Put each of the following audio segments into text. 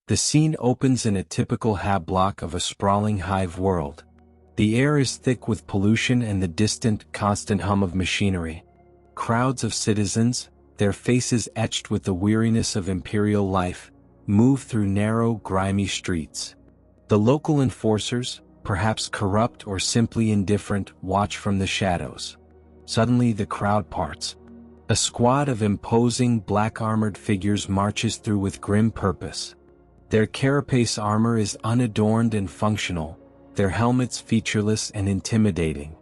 The scene opens in a typical hab block of a sprawling hive world. The air is thick with pollution and the distant, constant hum of machinery. Crowds of citizens, their faces etched with the weariness of imperial life, move through narrow, grimy streets. The local enforcers, perhaps corrupt or simply indifferent, watch from the shadows. Suddenly the crowd parts. A squad of imposing, black-armored figures marches through with grim purpose. Their carapace armor is unadorned and functional, their helmets featureless and intimidating.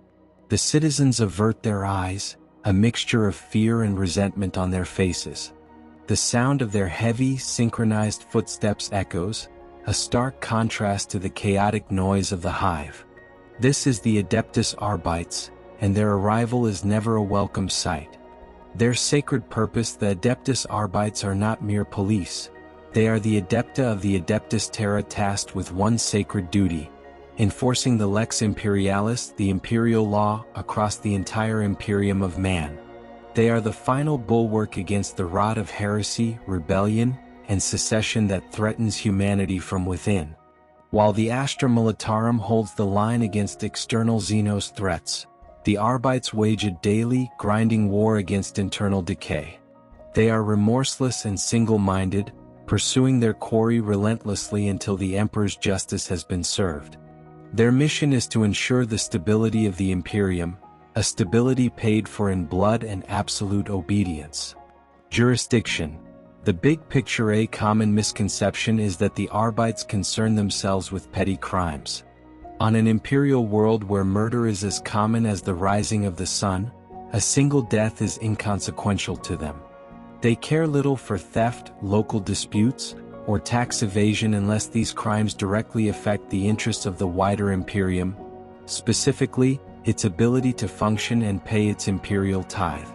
The citizens avert their eyes, a mixture of fear and resentment on their faces. The sound of their heavy, synchronized footsteps echoes, a stark contrast to the chaotic noise of the hive. This is the Adeptus Arbites, and their arrival is never a welcome sight. Their sacred purpose, the Adeptus Arbites, are not mere police. They are the Adepta of the Adeptus Terra, tasked with one sacred duty: enforcing the Lex Imperialis, the Imperial Law, across the entire Imperium of man. They are the final bulwark against the rot of heresy, rebellion, and secession that threatens humanity from within. While the Astra Militarum holds the line against external Xenos threats, the Arbites wage a daily, grinding war against internal decay. They are remorseless and single-minded, pursuing their quarry relentlessly until the Emperor's justice has been served. Their mission is to ensure the stability of the Imperium, a stability paid for in blood and absolute obedience. Jurisdiction. The big picture. A common misconception is that the Arbites concern themselves with petty crimes. On an imperial world where murder is as common as the rising of the sun, a single death is inconsequential to them. They care little for theft, local disputes, or tax evasion unless these crimes directly affect the interests of the wider Imperium, specifically, its ability to function and pay its imperial tithe.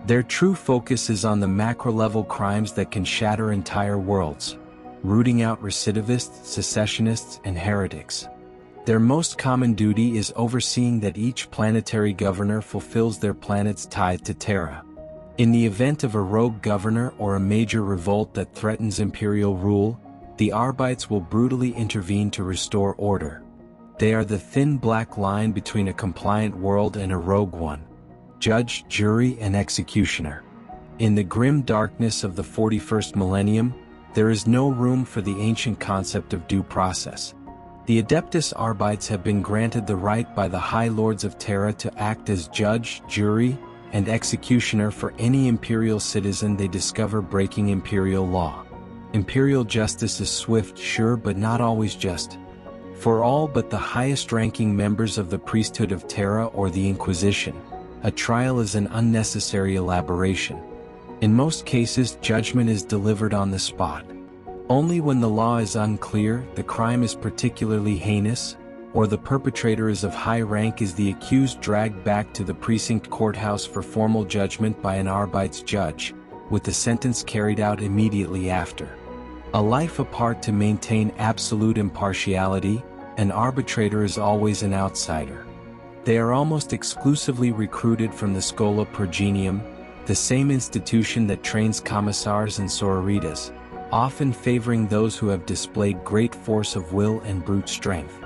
Their true focus is on the macro-level crimes that can shatter entire worlds, rooting out recidivists, secessionists, and heretics. Their most common duty is overseeing that each planetary governor fulfills their planet's tithe to Terra. In the event of a rogue governor or a major revolt that threatens imperial rule, the Arbites will brutally intervene to restore order. They are the thin black line between a compliant world and a rogue one. Judge, jury, and executioner. In the grim darkness of the 41st millennium, there is no room for the ancient concept of due process. The Adeptus Arbites have been granted the right by the High Lords of Terra to act as judge, jury, and executioner for any imperial citizen they discover breaking imperial law. Imperial justice is swift, sure, but not always just. For all but the highest-ranking members of the priesthood of Terra or the Inquisition, a trial is an unnecessary elaboration. In most cases, judgment is delivered on the spot. Only when the law is unclear, the crime is particularly heinous, or the perpetrator is of high rank, is the accused dragged back to the precinct courthouse for formal judgment by an Arbites judge, with the sentence carried out immediately after. A life apart. To maintain absolute impartiality, an arbitrator is always an outsider. They are almost exclusively recruited from the Schola Progenium, the same institution that trains commissars and sororitas, often favoring those who have displayed great force of will and brute strength.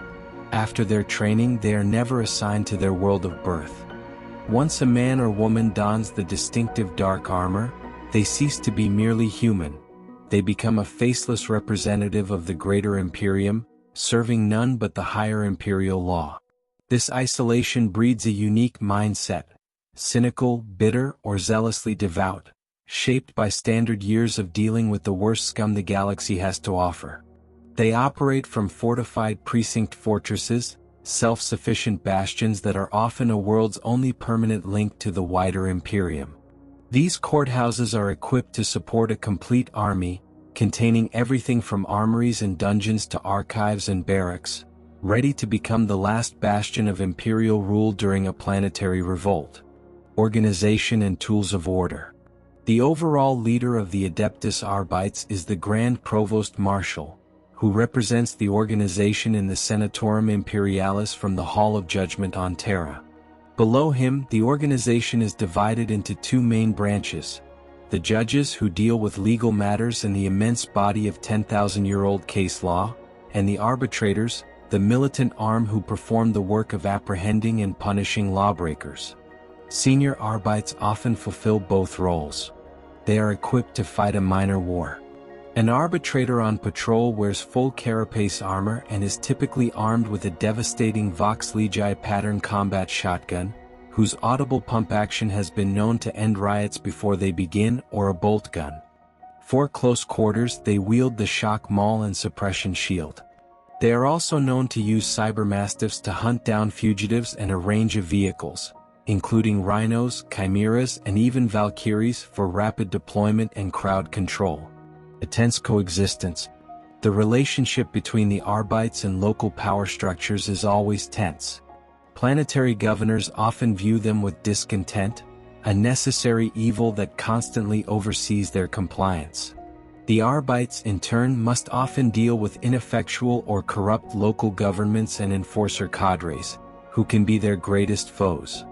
After their training, they are never assigned to their world of birth. Once a man or woman dons the distinctive dark armor, they cease to be merely human. They become a faceless representative of the greater Imperium, serving none but the higher imperial law. This isolation breeds a unique mindset, cynical, bitter, or zealously devout, shaped by standard years of dealing with the worst scum the galaxy has to offer. They operate from fortified precinct fortresses, self-sufficient bastions that are often a world's only permanent link to the wider Imperium. These courthouses are equipped to support a complete army, containing everything from armories and dungeons to archives and barracks, ready to become the last bastion of imperial rule during a planetary revolt. Organization and tools of order. The overall leader of the Adeptus Arbites is the Grand Provost Marshal, who represents the organization in the Senatorum Imperialis from the Hall of Judgment on Terra. Below him, the organization is divided into two main branches: the judges who deal with legal matters in the immense body of 10,000-year-old case law, and the arbitrators, the militant arm who perform the work of apprehending and punishing lawbreakers. Senior arbites often fulfill both roles. They are equipped to fight a minor war. An arbitrator on patrol wears full carapace armor and is typically armed with a devastating Vox Legii pattern combat shotgun, whose audible pump action has been known to end riots before they begin, or a bolt gun. For close quarters, they wield the shock maul and suppression shield. They are also known to use cybermastiffs to hunt down fugitives and a range of vehicles, including rhinos, chimeras, and even valkyries for rapid deployment and crowd control. A tense coexistence. The relationship between the Arbites and local power structures is always tense. Planetary governors often view them with discontent, a necessary evil that constantly oversees their compliance. The Arbites in turn must often deal with ineffectual or corrupt local governments and enforcer cadres, who can be their greatest foes.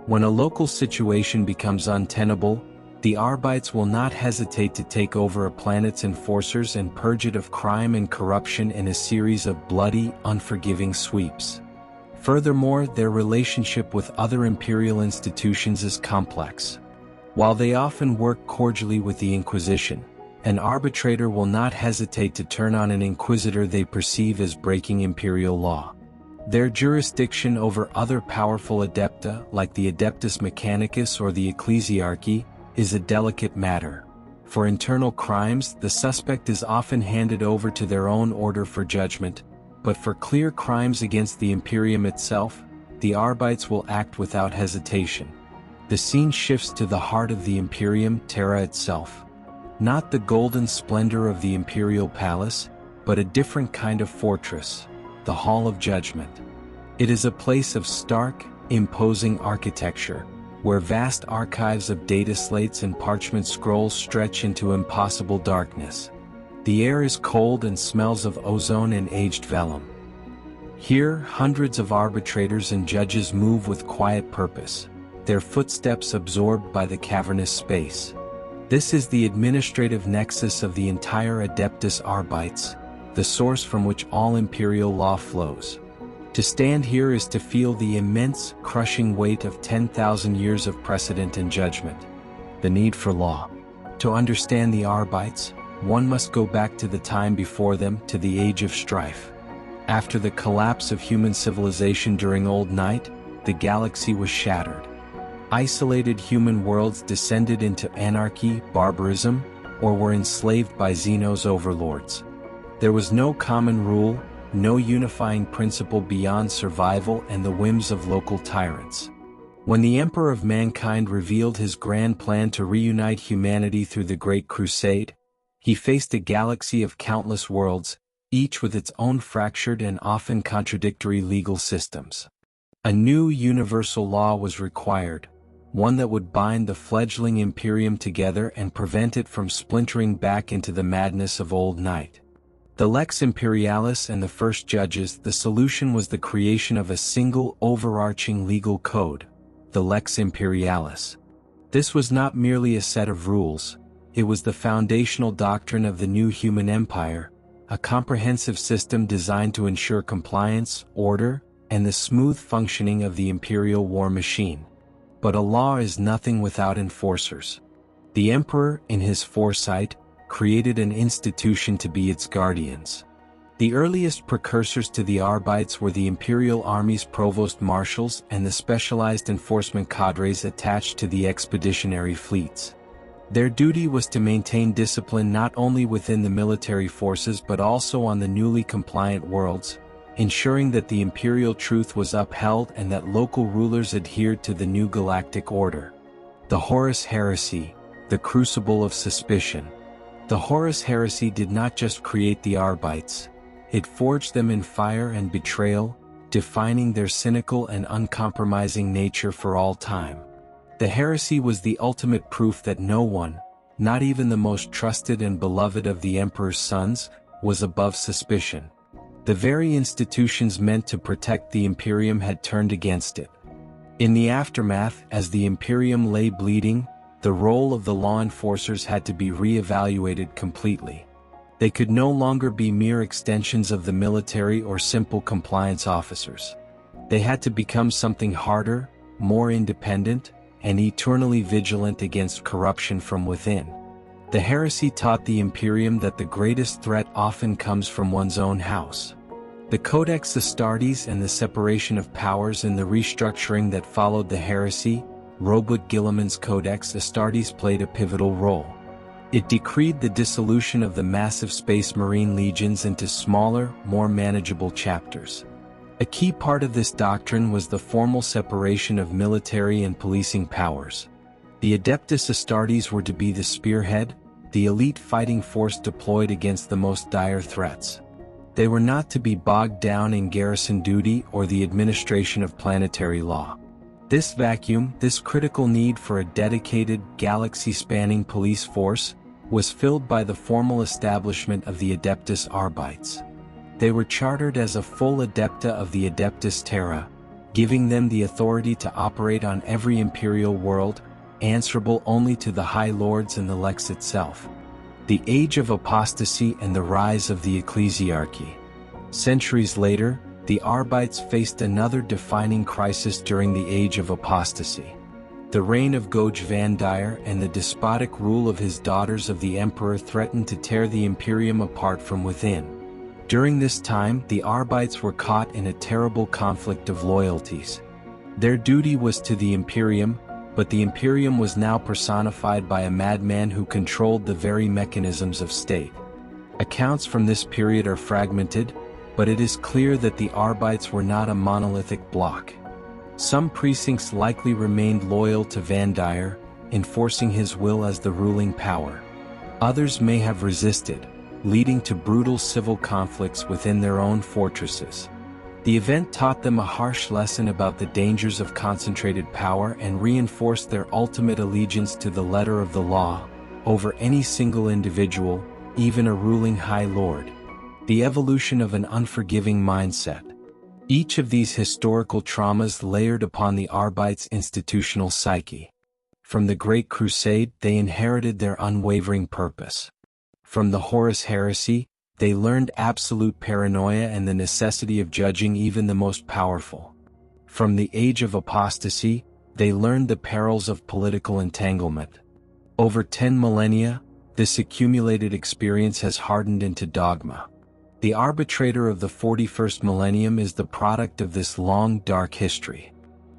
When a local situation becomes untenable, the Arbites will not hesitate to take over a planet's enforcers and purge it of crime and corruption in a series of bloody, unforgiving sweeps. Furthermore, their relationship with other imperial institutions is complex. While they often work cordially with the Inquisition, an arbitrator will not hesitate to turn on an inquisitor they perceive as breaking imperial law. Their jurisdiction over other powerful adepta, like the Adeptus Mechanicus or the Ecclesiarchy, is a delicate matter. For internal crimes, the suspect is often handed over to their own order for judgment, but for clear crimes against the Imperium itself, the Arbites will act without hesitation. The scene shifts to the heart of the Imperium, Terra itself. Not the golden splendor of the Imperial Palace, but a different kind of fortress, the Hall of Judgment. It is a place of stark, imposing architecture, where vast archives of data slates and parchment scrolls stretch into impossible darkness. The air is cold and smells of ozone and aged vellum. Here, hundreds of arbitrators and judges move with quiet purpose, their footsteps absorbed by the cavernous space. This is the administrative nexus of the entire Adeptus Arbites, the source from which all imperial law flows. To stand here is to feel the immense, crushing weight of 10,000 years of precedent and judgment. The need for law. To understand the Arbites, one must go back to the time before them, to the age of strife. After the collapse of human civilization during Old Night, the galaxy was shattered. Isolated human worlds descended into anarchy, barbarism, or were enslaved by Xenos overlords. There was no common rule, no unifying principle beyond survival and the whims of local tyrants. When the Emperor of Mankind revealed his grand plan to reunite humanity through the Great Crusade, he faced a galaxy of countless worlds, each with its own fractured and often contradictory legal systems. A new universal law was required, one that would bind the fledgling Imperium together and prevent it from splintering back into the madness of Old Night. The Lex Imperialis and the first judges, the solution was the creation of a single overarching legal code, the Lex Imperialis. This was not merely a set of rules, it was the foundational doctrine of the new human empire, a comprehensive system designed to ensure compliance, order, and the smooth functioning of the imperial war machine. But a law is nothing without enforcers. The Emperor, in his foresight, created an institution to be its guardians. The earliest precursors to the Arbites were the Imperial Army's provost marshals and the specialized enforcement cadres attached to the expeditionary fleets. Their duty was to maintain discipline not only within the military forces but also on the newly compliant worlds, ensuring that the imperial truth was upheld and that local rulers adhered to the new galactic order. The Horus Heresy, the crucible of suspicion. The Horus Heresy did not just create the Arbites, it forged them in fire and betrayal, defining their cynical and uncompromising nature for all time. The heresy was the ultimate proof that no one, not even the most trusted and beloved of the Emperor's sons, was above suspicion. The very institutions meant to protect the Imperium had turned against it. In the aftermath, as the Imperium lay bleeding, the role of the law enforcers had to be re-evaluated completely. They could no longer be mere extensions of the military or simple compliance officers. They had to become something harder, more independent, and eternally vigilant against corruption from within. The heresy taught the Imperium that the greatest threat often comes from one's own house. The Codex Astartes and the separation of powers in the restructuring that followed the heresy, Robert Guilliman's Codex Astartes played a pivotal role. It decreed the dissolution of the massive Space Marine legions into smaller, more manageable chapters. A key part of this doctrine was the formal separation of military and policing powers. The Adeptus Astartes were to be the spearhead, the elite fighting force deployed against the most dire threats. They were not to be bogged down in garrison duty or the administration of planetary law. This vacuum, this critical need for a dedicated, galaxy-spanning police force, was filled by the formal establishment of the Adeptus Arbites. They were chartered as a full adepta of the Adeptus Terra, giving them the authority to operate on every imperial world, answerable only to the High Lords and the Lex itself. The Age of Apostasy and the Rise of the Ecclesiarchy. Centuries later, the Arbites faced another defining crisis during the Age of Apostasy. The reign of Goj Vandire and the despotic rule of his daughters of the Emperor threatened to tear the Imperium apart from within. During this time, the Arbites were caught in a terrible conflict of loyalties. Their duty was to the Imperium, but the Imperium was now personified by a madman who controlled the very mechanisms of state. Accounts from this period are fragmented, but it is clear that the Arbites were not a monolithic bloc. Some precincts likely remained loyal to Vandire, enforcing his will as the ruling power. Others may have resisted, leading to brutal civil conflicts within their own fortresses. The event taught them a harsh lesson about the dangers of concentrated power and reinforced their ultimate allegiance to the letter of the law, over any single individual, even a ruling High Lord. The evolution of an unforgiving mindset. Each of these historical traumas layered upon the Arbites' institutional psyche. From the Great Crusade, they inherited their unwavering purpose. From the Horus Heresy, they learned absolute paranoia and the necessity of judging even the most powerful. From the Age of Apostasy, they learned the perils of political entanglement. Over 10 millennia, this accumulated experience has hardened into dogma. The arbitrator of the 41st millennium is the product of this long, dark history.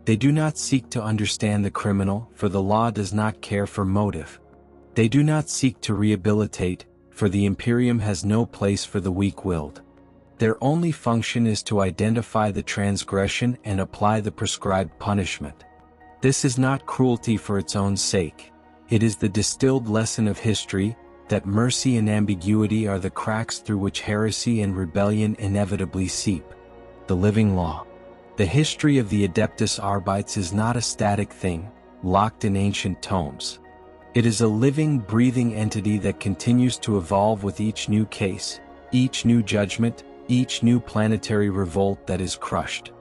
They do not seek to understand the criminal, for the law does not care for motive. They do not seek to rehabilitate, for the Imperium has no place for the weak-willed. Their only function is to identify the transgression and apply the prescribed punishment. This is not cruelty for its own sake. It is the distilled lesson of history, that mercy and ambiguity are the cracks through which heresy and rebellion inevitably seep. The living law. The history of the Adeptus Arbites is not a static thing, locked in ancient tomes. It is a living, breathing entity that continues to evolve with each new case, each new judgment, each new planetary revolt that is crushed.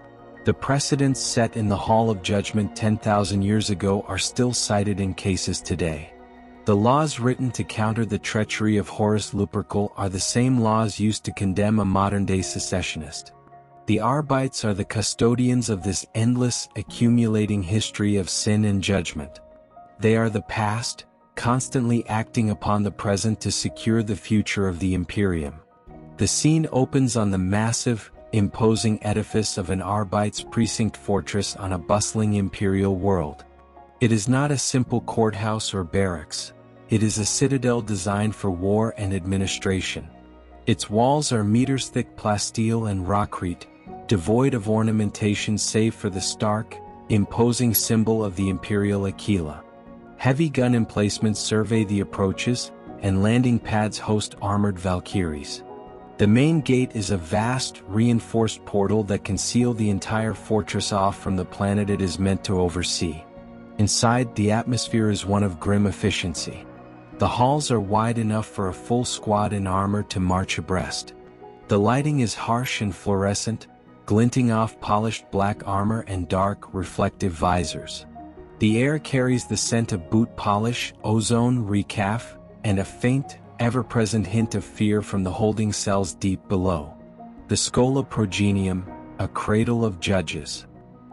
The precedents set in the Hall of Judgment 10,000 years ago are still cited in cases today. The laws written to counter the treachery of Horus Lupercal are the same laws used to condemn a modern-day secessionist. The Arbites are the custodians of this endless, accumulating history of sin and judgment. They are the past, constantly acting upon the present to secure the future of the Imperium. The scene opens on the massive, imposing edifice of an Arbites precinct fortress on a bustling imperial world. It is not a simple courthouse or barracks. It is a citadel designed for war and administration. Its walls are meters-thick plasteel and rockcrete, devoid of ornamentation save for the stark, imposing symbol of the Imperial Aquila. Heavy gun emplacements survey the approaches, and landing pads host armored Valkyries. The main gate is a vast, reinforced portal that can seal the entire fortress off from the planet it is meant to oversee. Inside, the atmosphere is one of grim efficiency. The halls are wide enough for a full squad in armor to march abreast. The lighting is harsh and fluorescent, glinting off polished black armor and dark, reflective visors. The air carries the scent of boot polish, ozone, recaf, and a faint, ever-present hint of fear from the holding cells deep below. The Schola Progenium, a cradle of judges.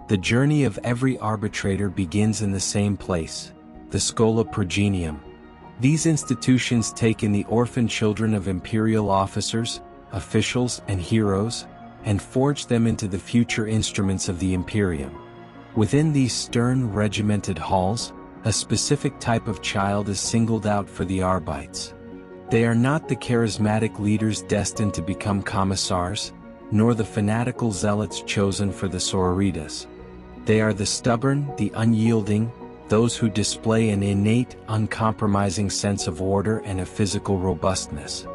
The journey of every arbitrator begins in the same place, the Schola Progenium. These institutions take in the orphan children of imperial officers, officials, and heroes, and forge them into the future instruments of the Imperium. Within these stern, regimented halls, a specific type of child is singled out for the Arbites. They are not the charismatic leaders destined to become commissars, nor the fanatical zealots chosen for the sororitas. They are the stubborn, the unyielding, those who display an innate, uncompromising sense of order and a physical robustness.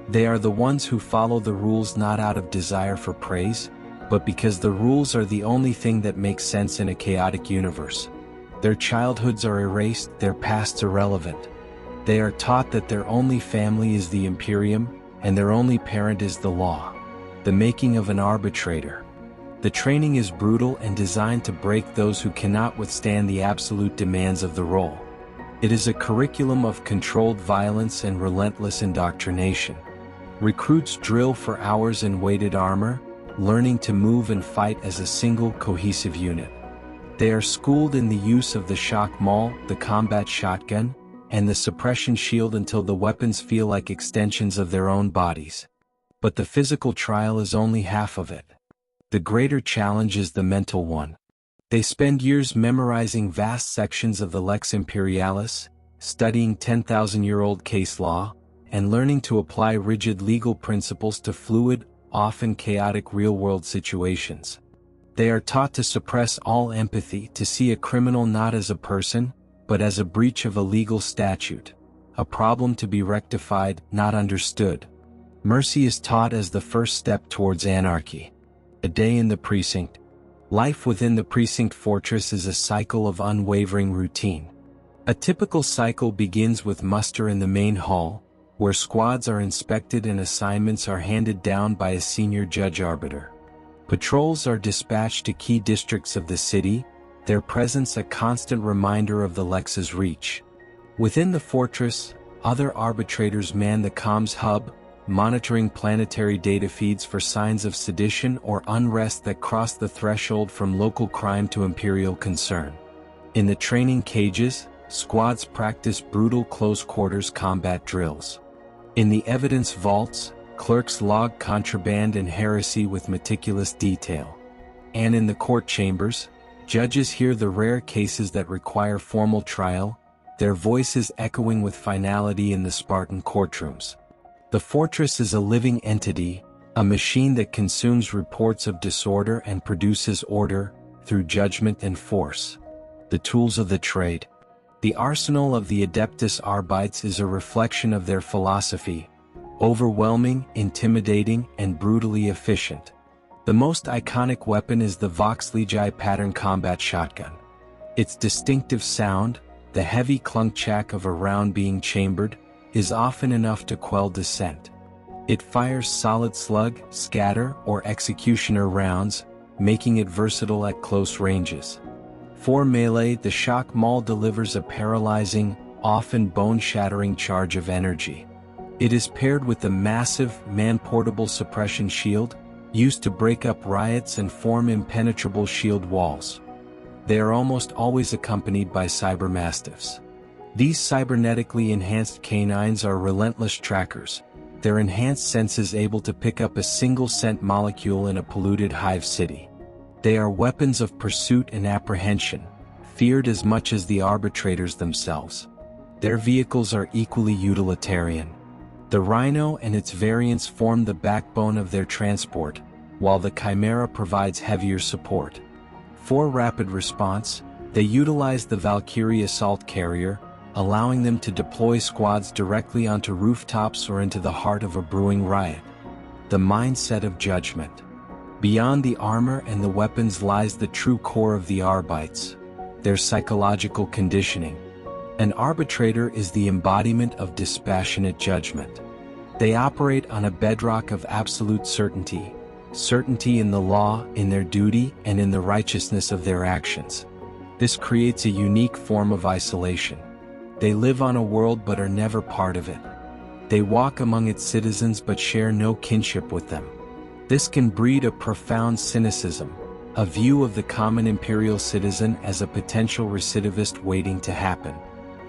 They are the ones who follow the rules not out of desire for praise, but because the rules are the only thing that makes sense in a chaotic universe. Their childhoods are erased, their pasts irrelevant. They are taught that their only family is the Imperium, and their only parent is the law. The making of an arbitrator. The training is brutal and designed to break those who cannot withstand the absolute demands of the role. It is a curriculum of controlled violence and relentless indoctrination. Recruits drill for hours in weighted armor, learning to move and fight as a single cohesive unit. They are schooled in the use of the shock maul, the combat shotgun, and the suppression shield until the weapons feel like extensions of their own bodies. But the physical trial is only half of it. The greater challenge is the mental one. They spend years memorizing vast sections of the Lex Imperialis, studying 10,000-year-old case law, and learning to apply rigid legal principles to fluid, often chaotic real-world situations. They are taught to suppress all empathy, to see a criminal not as a person, but as a breach of a legal statute, a problem to be rectified, not understood. Mercy is taught as the first step towards anarchy. A day in the precinct. Life within the precinct fortress is a cycle of unwavering routine. A typical cycle begins with muster in the main hall, where squads are inspected and assignments are handed down by a senior judge arbiter. Patrols are dispatched to key districts of the city, their presence a constant reminder of the Lex's reach. Within the fortress, other arbitrators man the comms hub, monitoring planetary data feeds for signs of sedition or unrest that cross the threshold from local crime to imperial concern. In the training cages, squads practice brutal close-quarters combat drills. In the evidence vaults, clerks log contraband and heresy with meticulous detail. And in the court chambers, judges hear the rare cases that require formal trial, their voices echoing with finality in the Spartan courtrooms. The fortress is a living entity, a machine that consumes reports of disorder and produces order, through judgment and force. The tools of the trade. The arsenal of the Adeptus Arbites is a reflection of their philosophy, overwhelming, intimidating, and brutally efficient. The most iconic weapon is the Vox Legii pattern combat shotgun. Its distinctive sound, the heavy clunk-chack of a round being chambered, is often enough to quell dissent. It fires solid slug, scatter, or executioner rounds, making it versatile at close ranges. For melee, the shock maul delivers a paralyzing, often bone-shattering charge of energy. It is paired with the massive, man-portable suppression shield, used to break up riots and form impenetrable shield walls. They are almost always accompanied by cybermastiffs. These cybernetically enhanced canines are relentless trackers, their enhanced senses able to pick up a single scent molecule in a polluted hive city. They are weapons of pursuit and apprehension, feared as much as the arbitrators themselves. Their vehicles are equally utilitarian. The Rhino and its variants form the backbone of their transport, while the Chimera provides heavier support. For rapid response, they utilize the Valkyrie assault carrier, allowing them to deploy squads directly onto rooftops or into the heart of a brewing riot. The mindset of judgment. Beyond the armor and the weapons lies the true core of the Arbites, their psychological conditioning. An arbitrator is the embodiment of dispassionate judgment. They operate on a bedrock of absolute certainty, certainty in the law, in their duty, and in the righteousness of their actions. This creates a unique form of isolation. They live on a world but are never part of it. They walk among its citizens but share no kinship with them. This can breed a profound cynicism, a view of the common imperial citizen as a potential recidivist waiting to happen.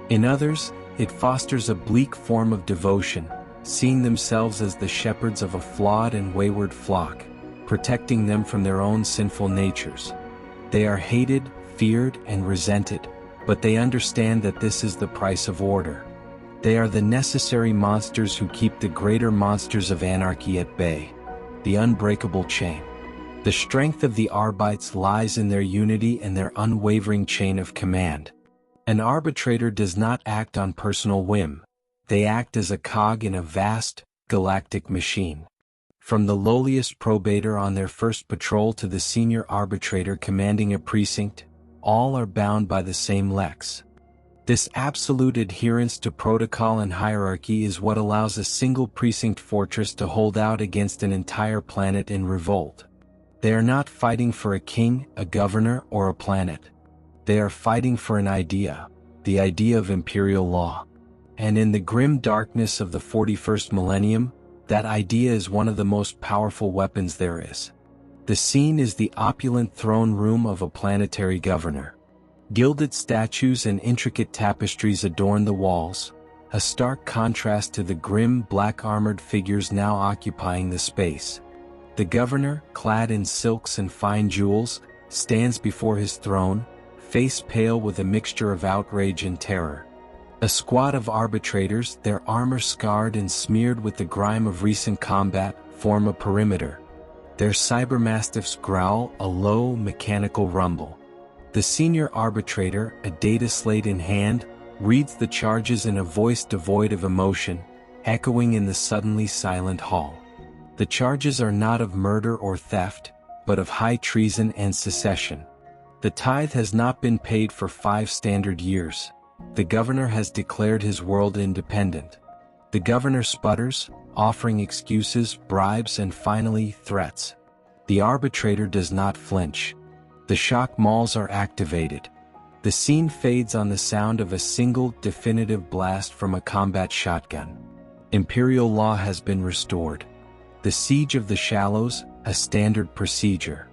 In others, it fosters a bleak form of devotion, seeing themselves as the shepherds of a flawed and wayward flock, protecting them from their own sinful natures. They are hated, feared, and resented, but they understand that this is the price of order. They are the necessary monsters who keep the greater monsters of anarchy at bay, the unbreakable chain. The strength of the Arbites lies in their unity and their unwavering chain of command. An arbitrator does not act on personal whim. They act as a cog in a vast, galactic machine. From the lowliest probator on their first patrol to the senior arbitrator commanding a precinct, all are bound by the same lex. This absolute adherence to protocol and hierarchy is what allows a single precinct fortress to hold out against an entire planet in revolt. They are not fighting for a king, a governor, or a planet. They are fighting for an idea, the idea of Imperial Law. And in the grim darkness of the 41st millennium, that idea is one of the most powerful weapons there is. The scene is the opulent throne room of a planetary governor. Gilded statues and intricate tapestries adorn the walls, a stark contrast to the grim black-armored figures now occupying the space. The governor, clad in silks and fine jewels, stands before his throne, face pale with a mixture of outrage and terror. A squad of arbitrators, their armor scarred and smeared with the grime of recent combat, form a perimeter. Their cybermastiffs growl, a low, mechanical rumble. The senior arbitrator, a data slate in hand, reads the charges in a voice devoid of emotion, echoing in the suddenly silent hall. The charges are not of murder or theft, but of high treason and secession. The tithe has not been paid for 5 standard years. The governor has declared his world independent. The governor sputters, offering excuses, bribes, and finally, threats. The arbitrator does not flinch. The shock malls are activated. The scene fades on the sound of a single, definitive blast from a combat shotgun. Imperial law has been restored. The Siege of the Shallows, a standard procedure.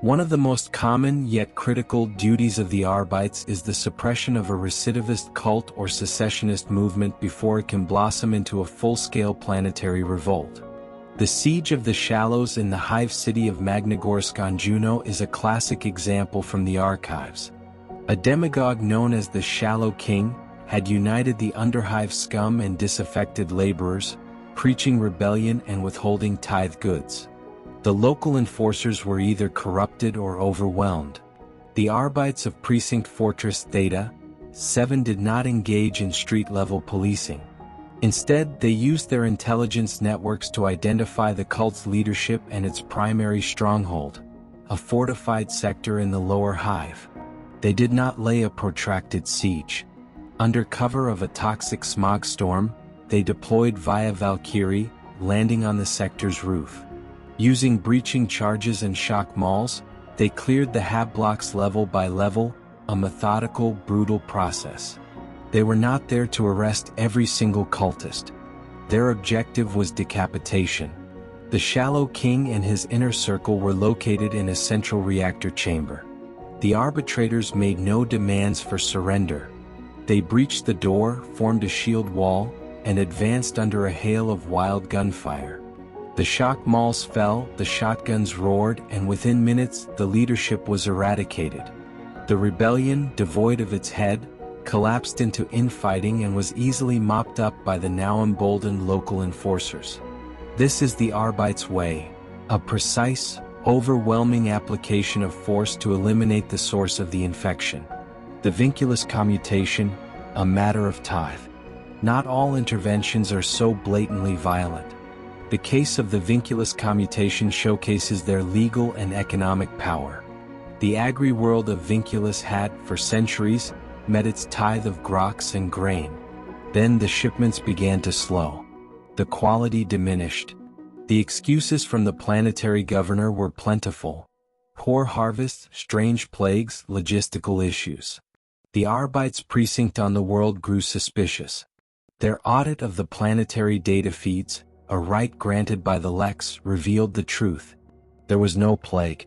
One of the most common yet critical duties of the Arbites is the suppression of a recidivist cult or secessionist movement before it can blossom into a full-scale planetary revolt. The Siege of the Shallows in the hive city of Magnagorsk on Juno is a classic example from the archives. A demagogue known as the Shallow King had united the underhive scum and disaffected laborers, preaching rebellion and withholding tithe goods. The local enforcers were either corrupted or overwhelmed. The Arbites of Precinct Fortress Theta 7 did not engage in street-level policing. Instead, they used their intelligence networks to identify the cult's leadership and its primary stronghold, a fortified sector in the lower hive. They did not lay a protracted siege. Under cover of a toxic smog storm, they deployed via Valkyrie, landing on the sector's roof. Using breaching charges and shock malls, they cleared the hab blocks level by level, a methodical, brutal process. They were not there to arrest every single cultist. Their objective was decapitation. The Shallow King and his inner circle were located in a central reactor chamber. The arbitrators made no demands for surrender. They breached the door, formed a shield wall, and advanced under a hail of wild gunfire. The shock malls fell, the shotguns roared, and within minutes the leadership was eradicated. The rebellion, devoid of its head, collapsed into infighting and was easily mopped up by the now emboldened local enforcers. This is the Arbites' way, a precise, overwhelming application of force to eliminate the source of the infection. The vinculus commutation, a matter of tithe. Not all interventions are so blatantly violent. The case of the vinculus commutation showcases their legal and economic power. The agri-world of vinculus had, for centuries, met its tithe of grox and grain. Then the shipments began to slow. The quality diminished. The excuses from the planetary governor were plentiful. poor harvests, strange plagues, logistical issues. The Arbites precinct on the world grew suspicious. Their audit of the planetary data feeds, a right granted by the Lex, revealed the truth. There was no plague.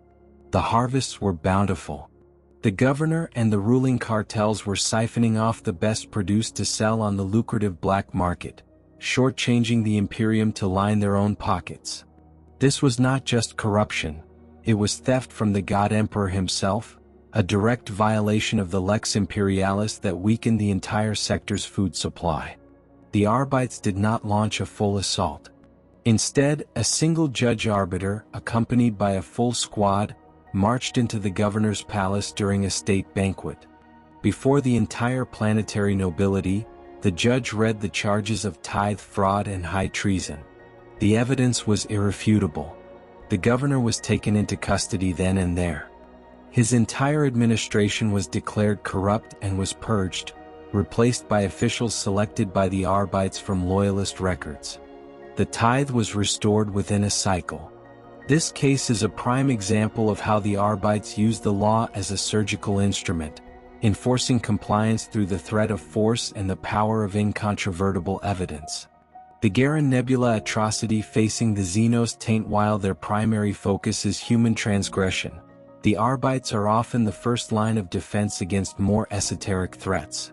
The harvests were bountiful. The governor and the ruling cartels were siphoning off the best produce to sell on the lucrative black market, shortchanging the Imperium to line their own pockets. This was not just corruption, it was theft from the God Emperor himself, a direct violation of the Lex Imperialis that weakened the entire sector's food supply. The Arbites did not launch a full assault. Instead, a single judge arbiter, accompanied by a full squad, marched into the governor's palace during a state banquet. Before the entire planetary nobility, the judge read the charges of tithe fraud and high treason. The evidence was irrefutable. The governor was taken into custody then and there. His entire administration was declared corrupt and was purged, replaced by officials selected by the Arbites from loyalist records. The tithe was restored within a cycle. This case is a prime example of how the Arbites used the law as a surgical instrument, enforcing compliance through the threat of force and the power of incontrovertible evidence. The Garan Nebula atrocity facing the Xenos taint. While their primary focus is human transgression, the Arbites are often the first line of defense against more esoteric threats.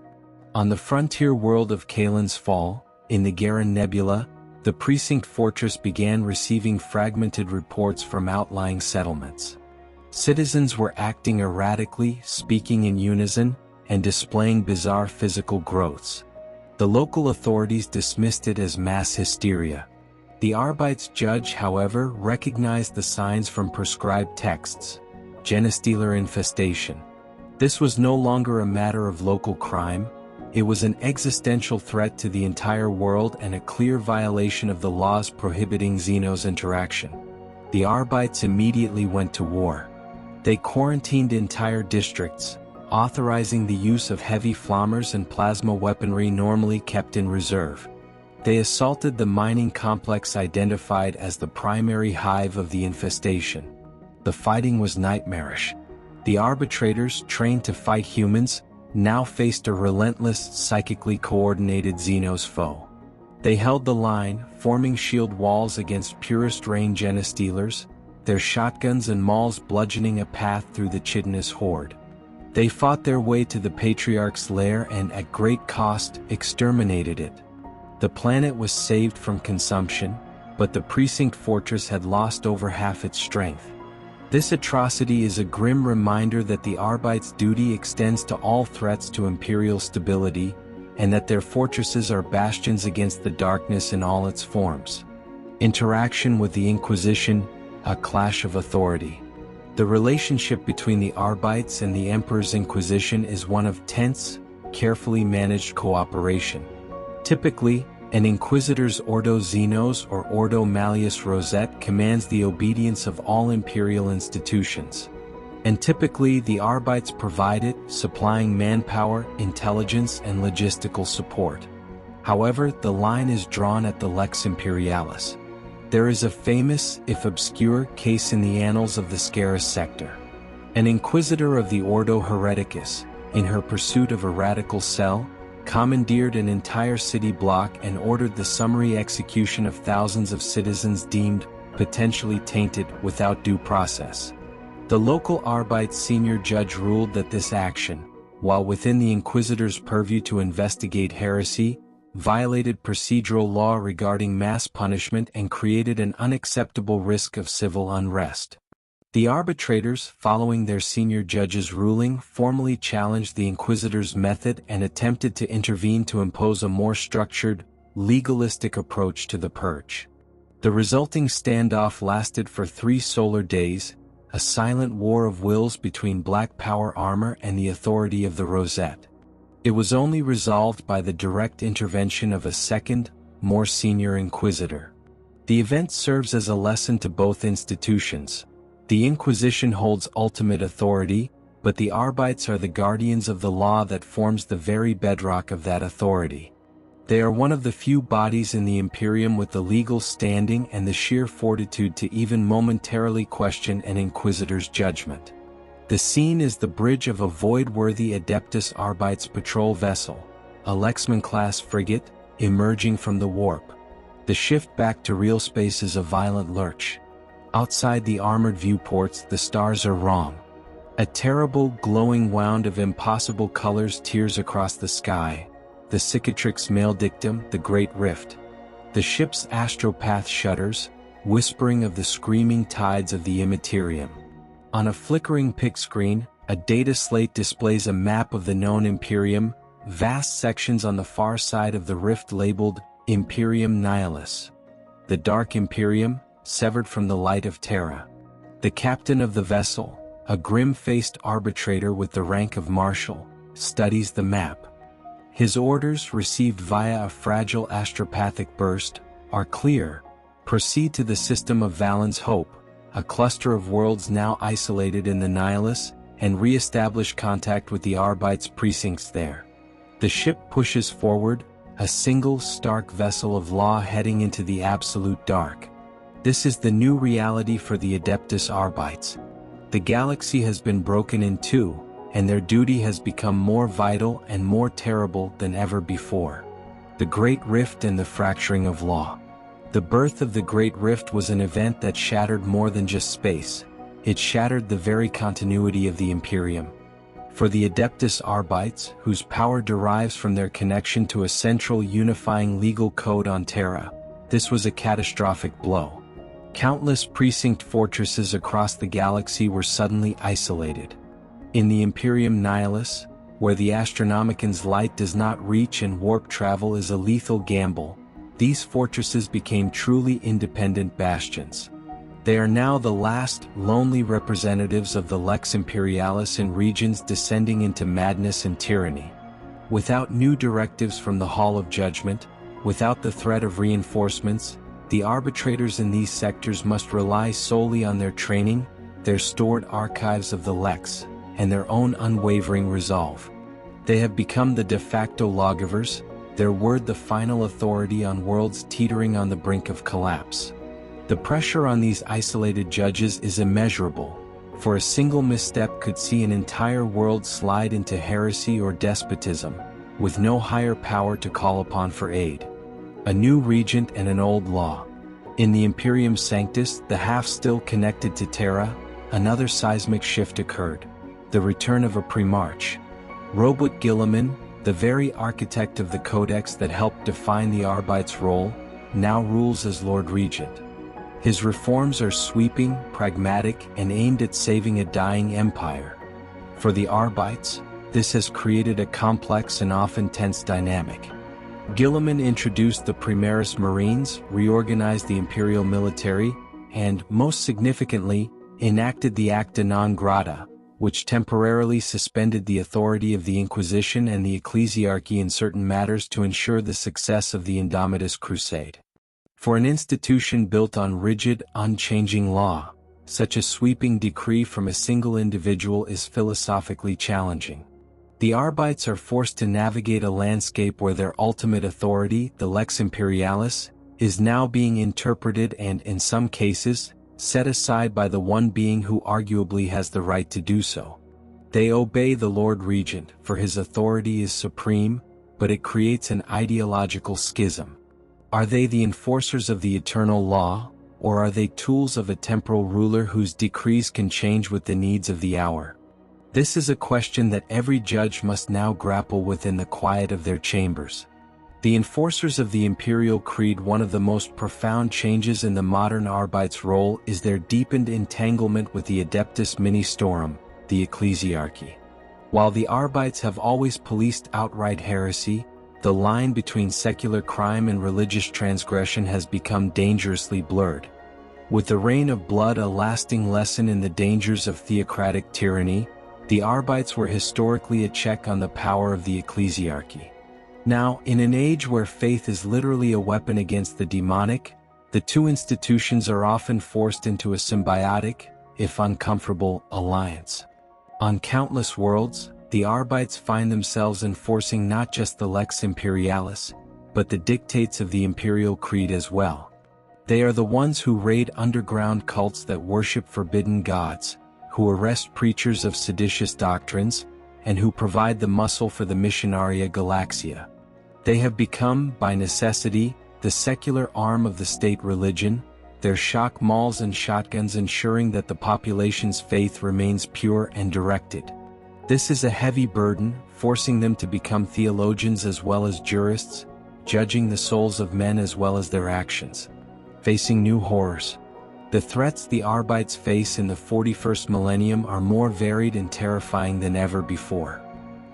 On the frontier world of Kalen's Fall, in the Garan Nebula, the precinct fortress began receiving fragmented reports from outlying settlements. Citizens were acting erratically, speaking in unison, and displaying bizarre physical growths. The local authorities dismissed it as mass hysteria. The Arbites judge, however, recognized the signs from prescribed texts: genestealer infestation. This was no longer a matter of local crime, it was an existential threat to the entire world and a clear violation of the laws prohibiting Xenos interaction. The Arbites immediately went to war. They quarantined entire districts, authorizing the use of heavy flammers and plasma weaponry normally kept in reserve. They assaulted the mining complex identified as the primary hive of the infestation. The fighting was nightmarish. The arbitrators, trained to fight humans, now faced a relentless, psychically coordinated Xenos foe. They held the line, forming shield walls against purest rain genestealers, their shotguns and mauls bludgeoning a path through the chitinous horde. They fought their way to the Patriarch's lair and, at great cost, exterminated it. The planet was saved from consumption, but the precinct fortress had lost over half its strength. This atrocity is a grim reminder that the Arbites' duty extends to all threats to imperial stability, and that their fortresses are bastions against the darkness in all its forms. Interaction with the Inquisition, a clash of authority. The relationship between the Arbites and the Emperor's Inquisition is one of tense, carefully managed cooperation. Typically, an Inquisitor's Ordo Xenos or Ordo Malleus Rosette commands the obedience of all imperial institutions. And typically the Arbites provide it, supplying manpower, intelligence, and logistical support. However, the line is drawn at the Lex Imperialis. There is a famous, if obscure, case in the annals of the Scarus sector. An Inquisitor of the Ordo Hereticus, in her pursuit of a radical cell, commandeered an entire city block and ordered the summary execution of thousands of citizens deemed potentially tainted without due process. The local Arbite senior judge ruled that this action, while within the Inquisitor's purview to investigate heresy, violated procedural law regarding mass punishment and created an unacceptable risk of civil unrest. The arbitrators, following their senior judge's ruling, formally challenged the Inquisitor's method and attempted to intervene to impose a more structured, legalistic approach to the purge. The resulting standoff lasted for 3 solar days, a silent war of wills between Black Power armor and the authority of the Rosette. It was only resolved by the direct intervention of a second, more senior Inquisitor. The event serves as a lesson to both institutions. The Inquisition holds ultimate authority, but the Arbites are the guardians of the law that forms the very bedrock of that authority. They are one of the few bodies in the Imperium with the legal standing and the sheer fortitude to even momentarily question an Inquisitor's judgment. The scene is the bridge of a void-worthy Adeptus Arbites patrol vessel, a Lexman-class frigate, emerging from the warp. The shift back to real space is a violent lurch. Outside the armored viewports, the stars are wrong. A terrible, glowing wound of impossible colors tears across the sky. The cicatrix maledictum, the Great Rift. The ship's astropath shudders, whispering of the screaming tides of the Imperium. On a flickering pic screen, a data slate displays a map of the known Imperium, vast sections on the far side of the rift labeled Imperium Nihilus. The Dark Imperium, severed from the light of Terra. The captain of the vessel, a grim-faced arbitrator with the rank of marshal, studies the map. His orders, received via a fragile astropathic burst, are clear: proceed to the system of Valen's Hope, a cluster of worlds now isolated in the Nihilus, and re-establish contact with the Arbites precincts there. The ship pushes forward, a single stark vessel of law heading into the absolute dark. This is the new reality for the Adeptus Arbites. The galaxy has been broken in two, and their duty has become more vital and more terrible than ever before. The Great Rift and the fracturing of law. The birth of the Great Rift was an event that shattered more than just space. It shattered the very continuity of the Imperium. For the Adeptus Arbites, whose power derives from their connection to a central unifying legal code on Terra, this was a catastrophic blow. Countless precinct fortresses across the galaxy were suddenly isolated. In the Imperium Nihilus, where the Astronomican's light does not reach and warp travel is a lethal gamble, these fortresses became truly independent bastions. They are now the last, lonely representatives of the Lex Imperialis in regions descending into madness and tyranny. Without new directives from the Hall of Judgment, without the threat of reinforcements, the arbitrators in these sectors must rely solely on their training, their stored archives of the Lex, and their own unwavering resolve. They have become the de facto lawgivers, their word the final authority on worlds teetering on the brink of collapse. The pressure on these isolated judges is immeasurable, for a single misstep could see an entire world slide into heresy or despotism, with no higher power to call upon for aid. A new regent and an old law. In the Imperium Sanctus, the half still connected to Terra, another seismic shift occurred. The return of a Primarch. Robert Guilliman, the very architect of the codex that helped define the Arbites' role, now rules as Lord Regent. His reforms are sweeping, pragmatic, and aimed at saving a dying empire. For the Arbites, this has created a complex and often tense dynamic. Guilliman introduced the Primaris Marines, reorganized the Imperial military, and, most significantly, enacted the Acta Non Grata, which temporarily suspended the authority of the Inquisition and the Ecclesiarchy in certain matters to ensure the success of the Indomitus Crusade. For an institution built on rigid, unchanging law, such a sweeping decree from a single individual is philosophically challenging. The Arbites are forced to navigate a landscape where their ultimate authority, the Lex Imperialis, is now being interpreted and, in some cases, set aside by the one being who arguably has the right to do so. They obey the Lord Regent, for his authority is supreme, but it creates an ideological schism. Are they the enforcers of the eternal law, or are they tools of a temporal ruler whose decrees can change with the needs of the hour? This is a question that every judge must now grapple with in the quiet of their chambers. The enforcers of the Imperial Creed. One of the most profound changes in the modern Arbites' role is their deepened entanglement with the Adeptus Ministorum, the Ecclesiarchy. While the Arbites have always policed outright heresy, the line between secular crime and religious transgression has become dangerously blurred. With the reign of blood a lasting lesson in the dangers of theocratic tyranny, the Arbites were historically a check on the power of the Ecclesiarchy. Now, in an age where faith is literally a weapon against the demonic, the two institutions are often forced into a symbiotic, if uncomfortable, alliance. On countless worlds, the Arbites find themselves enforcing not just the Lex Imperialis, but the dictates of the Imperial Creed as well. They are the ones who raid underground cults that worship forbidden gods, who arrest preachers of seditious doctrines, and who provide the muscle for the Missionaria Galaxia. They have become, by necessity, the secular arm of the state religion, their shock mauls and shotguns ensuring that the population's faith remains pure and directed. This is a heavy burden, forcing them to become theologians as well as jurists, judging the souls of men as well as their actions. Facing new horrors. The threats the Arbites face in the 41st millennium are more varied and terrifying than ever before.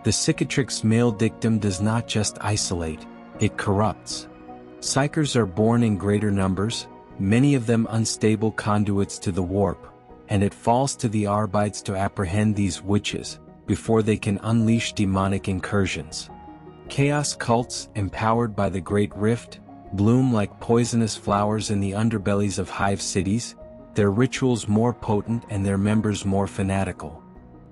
The cicatrix male dictum does not just isolate, it corrupts. Psychers are born in greater numbers, many of them unstable conduits to the warp, and it falls to the Arbites to apprehend these witches, before they can unleash demonic incursions. Chaos cults, empowered by the Great Rift, bloom like poisonous flowers in the underbellies of hive cities, their rituals more potent and their members more fanatical.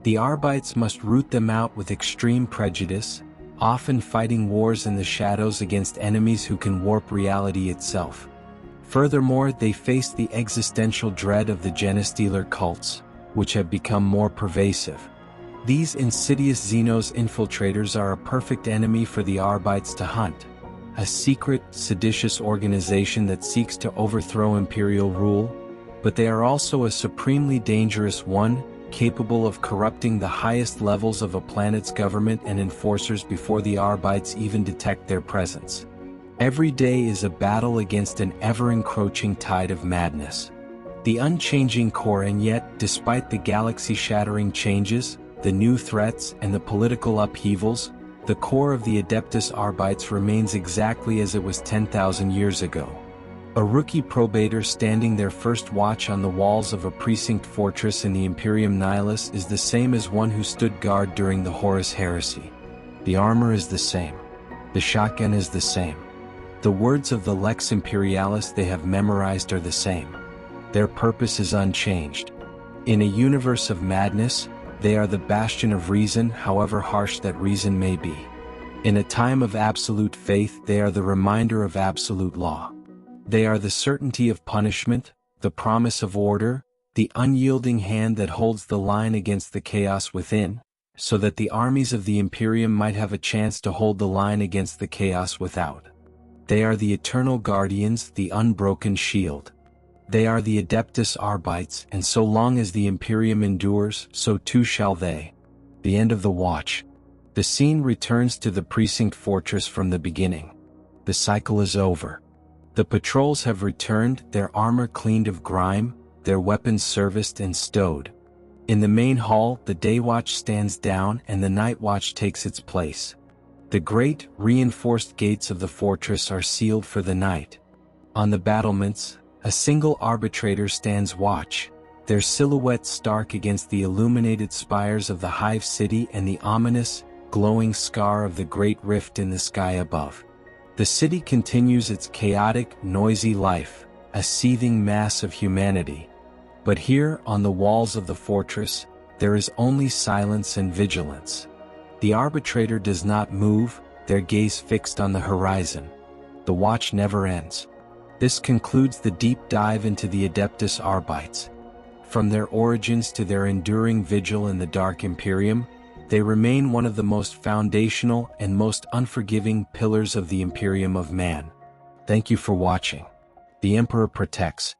The Arbites must root them out with extreme prejudice, often fighting wars in the shadows against enemies who can warp reality itself. Furthermore, they face the existential dread of the genestealer cults, which have become more pervasive. These insidious Xenos infiltrators are a perfect enemy for the Arbites to hunt. A secret, seditious organization that seeks to overthrow imperial rule, but they are also a supremely dangerous one, capable of corrupting the highest levels of a planet's government and enforcers before the Arbites even detect their presence. Every day is a battle against an ever-encroaching tide of madness. The unchanging core, and yet, despite the galaxy-shattering changes, the new threats, and the political upheavals, the core of the Adeptus Arbites remains exactly as it was 10,000 years ago. A rookie probator standing their first watch on the walls of a precinct fortress in the Imperium Nihilus is the same as one who stood guard during the Horus Heresy. The armor is the same. The shotgun is the same. The words of the Lex Imperialis they have memorized are the same. Their purpose is unchanged. In a universe of madness, they are the bastion of reason, however harsh that reason may be. In a time of absolute faith, they are the reminder of absolute law. They are the certainty of punishment, the promise of order, the unyielding hand that holds the line against the chaos within, so that the armies of the Imperium might have a chance to hold the line against the chaos without. They are the eternal guardians, the unbroken shield. They are the Adeptus Arbites, and so long as the Imperium endures, so too shall they. The end of the watch. The scene returns to the precinct fortress from the beginning. The cycle is over. The patrols have returned, their armor cleaned of grime, their weapons serviced and stowed. In the main hall, the day watch stands down and the night watch takes its place. The great, reinforced gates of the fortress are sealed for the night. On the battlements, a single arbitrator stands watch, their silhouette stark against the illuminated spires of the hive city and the ominous, glowing scar of the great rift in the sky above. The city continues its chaotic, noisy life, a seething mass of humanity. But here, on the walls of the fortress, there is only silence and vigilance. The arbitrator does not move, their gaze fixed on the horizon. The watch never ends. This concludes the deep dive into the Adeptus Arbites. From their origins to their enduring vigil in the Dark Imperium, they remain one of the most foundational and most unforgiving pillars of the Imperium of Man. Thank you for watching. The Emperor protects.